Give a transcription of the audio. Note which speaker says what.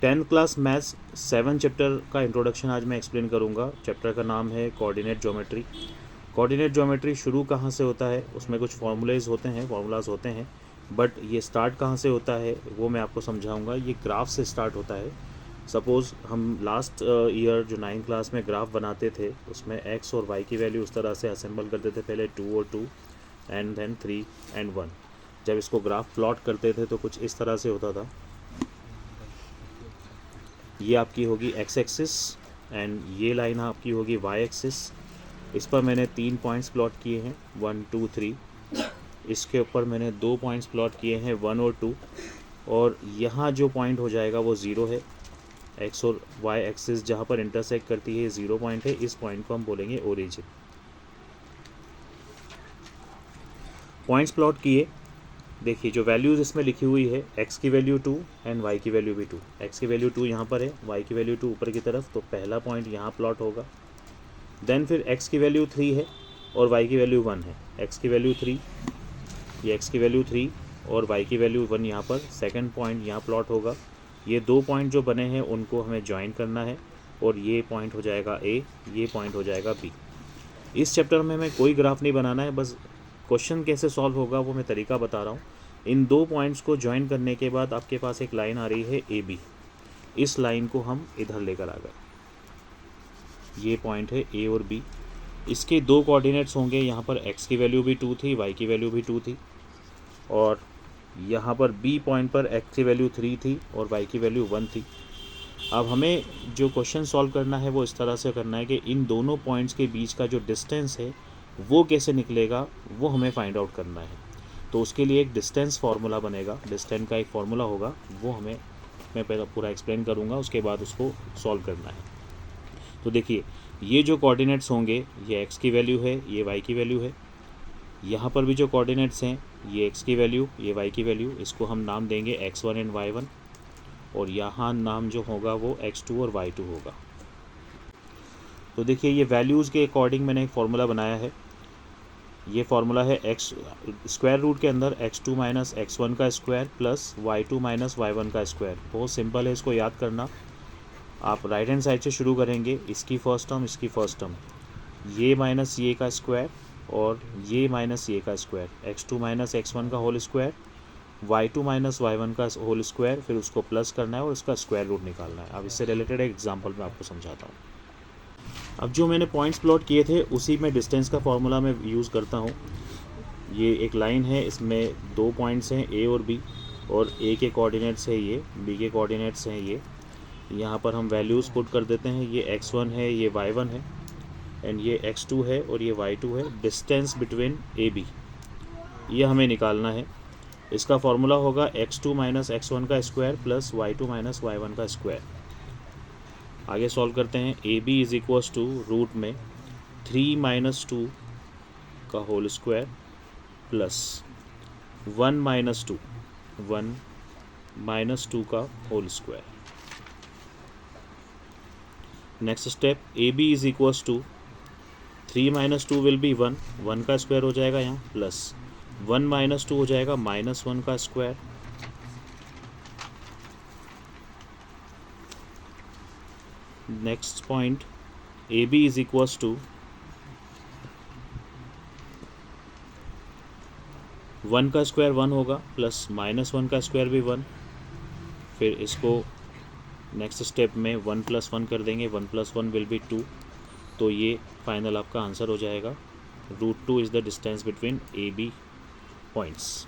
Speaker 1: 10th class maths 7 chapter का introduction आज मैं एक्सप्लेन करूँगा। चैप्टर का नाम है कोऑर्डिनेट ज्योमेट्री। कोऑर्डिनेट ज्योमेट्री शुरू कहाँ से होता है, उसमें कुछ फार्मूलाज होते हैं, बट ये स्टार्ट कहाँ से होता है वो मैं आपको समझाऊंगा। ये ग्राफ से स्टार्ट होता है। सपोज़ हम लास्ट ईयर जो 9th क्लास में ग्राफ बनाते थे, उसमें x और y की वैल्यू उस तरह से असेंबल करते थे, पहले 2 और 2 एंड देन 3 एंड 1। जब इसको ग्राफ प्लॉट करते थे तो कुछ इस तरह से होता था। ये आपकी होगी x एक्सिस एंड ये लाइन आपकी होगी y एक्सिस। इस पर मैंने 3 पॉइंट्स प्लॉट किए हैं, 1 2 3। इसके ऊपर मैंने 2 पॉइंट्स प्लॉट किए हैं, 1 और 2। और यहाँ जो पॉइंट हो जाएगा वो 0 है। x और y एक्सिस जहाँ पर इंटरसेक्ट करती है 0 पॉइंट है। इस पॉइंट को हम बोलेंगे ओरिजिन। पॉइंट्स प्लॉट किए। देखिए जो वैल्यूज़ इसमें लिखी हुई है, x की वैल्यू 2 एंड y की वैल्यू भी 2। x की वैल्यू 2 यहाँ पर है, y की वैल्यू 2 ऊपर की तरफ, तो पहला पॉइंट यहाँ प्लॉट होगा। देन फिर x की वैल्यू 3 है और y की वैल्यू 1 है। x की वैल्यू 3, ये x की वैल्यू 3 और y की वैल्यू 1 यहाँ पर सेकंड पॉइंट यहाँ प्लॉट होगा। ये 2 पॉइंट जो बने हैं उनको हमें ज्वाइन करना है और ये पॉइंट हो जाएगा A, ये पॉइंट हो जाएगा B। इस चैप्टर में हमें कोई ग्राफ नहीं बनाना है, बस क्वेश्चन कैसे सॉल्व होगा वो मैं तरीका बता रहा हूँ। इन 2 पॉइंट्स को ज्वाइन करने के बाद आपके पास एक लाइन आ रही है AB। इस लाइन को हम इधर लेकर आ गए, ये पॉइंट है A और B। इसके 2 कोऑर्डिनेट्स होंगे, यहाँ पर x की वैल्यू भी 2 थी, y की वैल्यू भी 2 थी, और यहाँ पर B पॉइंट पर x की वैल्यू 3 थी और y की वैल्यू 1 थी। अब हमें जो क्वेश्चन सॉल्व करना है वो इस तरह से करना है कि इन दोनों पॉइंट्स के बीच का जो डिस्टेंस है वो कैसे निकलेगा वो हमें फाइंड आउट करना है। तो उसके लिए एक डिस्टेंस फार्मूला बनेगा, डिस्टेंस का एक फार्मूला होगा, वो मैं पहले पूरा एक्सप्लेन करूँगा, उसके बाद उसको सॉल्व करना है। तो देखिए ये जो कोऑर्डिनेट्स होंगे, ये x की वैल्यू है, ये y की वैल्यू है। यहाँ पर भी जो कोऑर्डिनेट्स हैं, ये x की वैल्यू, ये y की वैल्यू, इसको हम नाम देंगे x1 एंड y1। और यहाँ नाम जो होगा वो x2 और y2 होगा। तो देखिए ये वैल्यूज़ के अकॉर्डिंग मैंने एक फार्मूला बनाया है। ये फार्मूला है x स्क्वायर रूट के अंदर x2 माइनस x1 का square plus y2 minus y1 का स्क्वायर। बहुत सिंपल है, इसको याद करना। आप राइट हैंड साइड से शुरू करेंगे, इसकी फर्स्ट टर्म, इसकी फर्स्ट टर्म, ये माइनस ये का स्क्वायर और ये माइनस ये का स्क्वायर, x2 माइनस x1 का whole square, y2 minus y1 का होल स्क्वायर, फिर उसको प्लस करना है और उसका स्क्वायर रूट निकालना है। अब इससे रिलेटेड एक एग्जांपल मैं आपको समझाता हूँ। अब जो मैंने पॉइंट्स प्लॉट किए थे उसी में डिस्टेंस का फार्मूला मैं यूज़ करता हूँ। ये एक लाइन है, इसमें 2 पॉइंट्स हैं A और B, और A के कोऑर्डिनेट्स है ये, B के कोऑर्डिनेट्स हैं ये। यहाँ पर हम वैल्यूज़ पुट कर देते हैं, ये x1 है, ये y1 है, एंड ये x2 है और ये y2 है। डिस्टेंस बिटवीन AB ये हमें निकालना है। इसका फार्मूला होगा x2 माइनस x1 का square plus y2 minus y1 का स्क्वायर। आगे सॉल्व करते हैं। AB is equals to root में 3 माइनस 2 का होल स्क्वायर प्लस 1 माइनस 2 का whole square. Next step, AB is equals to 3 minus 2 will be 1 का square हो जाएगा यहाँ, प्लस 1 माइनस 2 हो जाएगा -1 का square. Next point, AB is equals to 1 का स्क्वायर 1 होगा, प्लस -1 का स्क्वायर भी 1। फिर इसको नेक्स्ट स्टेप में 1 प्लस 1 कर देंगे, 1 प्लस 1 विल बी 2। तो ये फाइनल आपका आंसर हो जाएगा। √2 is the distance between AB points.